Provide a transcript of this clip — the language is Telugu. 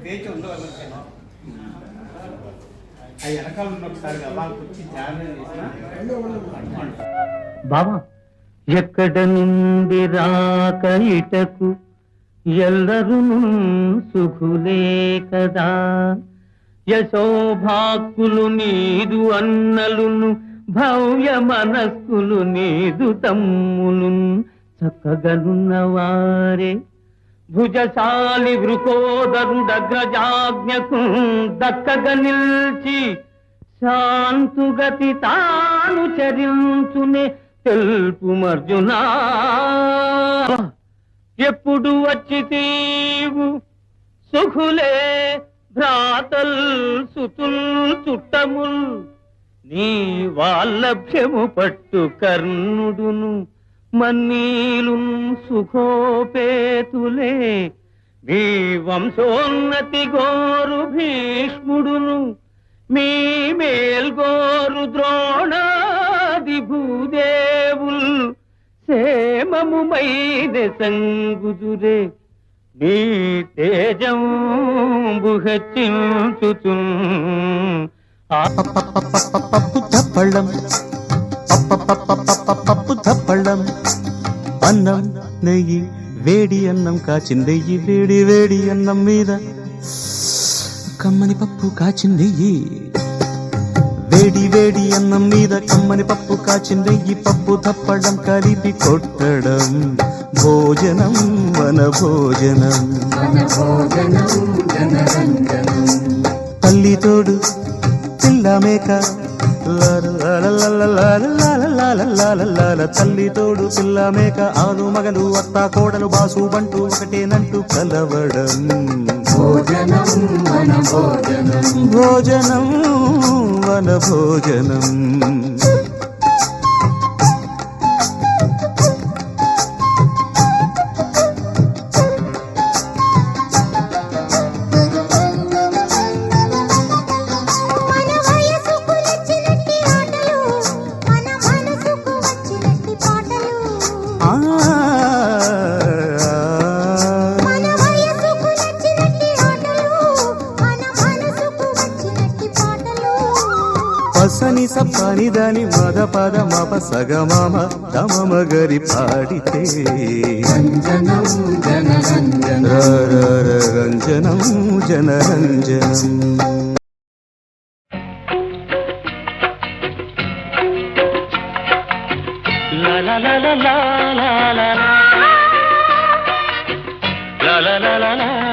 వేచి ఉండవలసిన ఆ వెనకాల ఉన్న ఒకసారి వాళ్ళకి వచ్చి ధ్యానం చేసిన బాబా ఎక్కడ నుండి రాక ఇటకు ఎల్లరూ సుఖులే కదా యశోభాక్కులు నీదు అన్నలును భవ్య మనస్కులు నీదు తమ్ములు చక్కగనున్నవారే భుజశాలి వృకోదరుడగ్రజాజ్ఞకు దక్కగ నిల్చి శాంతుగతి తాను చరించునే తెలుపు మర్జునా ఎప్పుడు వచ్చి తీవు సుఖులే భ్రాతల్ సుతుల్ చుట్టముల్ నీ వాల్లభ్యము పట్టు కర్ణుడును మన్నీలు సుఖోపేతులే మీ వంశోన్నతి గోరు భీష్ముడును మీ మేల్గోరు ద్రోణాది భూదేవుల్ సేమము మైద సంగుదురే నీ తేజం బుహచించుచు పప్పు తప్పళ్ళం పప్పు తప్పళ్ళం అన్నం నెయ్యి వేడి అన్నం కాచిందెయ్యి వేడి వేడి అన్నం మీద కమ్మని పప్పు కాచిందెయ్యి వేడి వేడి అన్నం మీద కమ్మని పప్పు కాచిందెయ్యి పప్పు తప్పడం కలిపి కొట్టడం భోజనం వన భోజనం తల్లి తోడు పిల్లమేక తల్లి తోడు పిల్లమేక ఆలు మగలు అత్త కోడలు బాసు బంటూ ఒకటేనంటూ కలవడం భోజనం వన భోజనం పసని సప్పని దాని మద పద మప సగమామ తమమ గరి పాడితే రంజనం జనరంజనం la la la la la la la la la la la la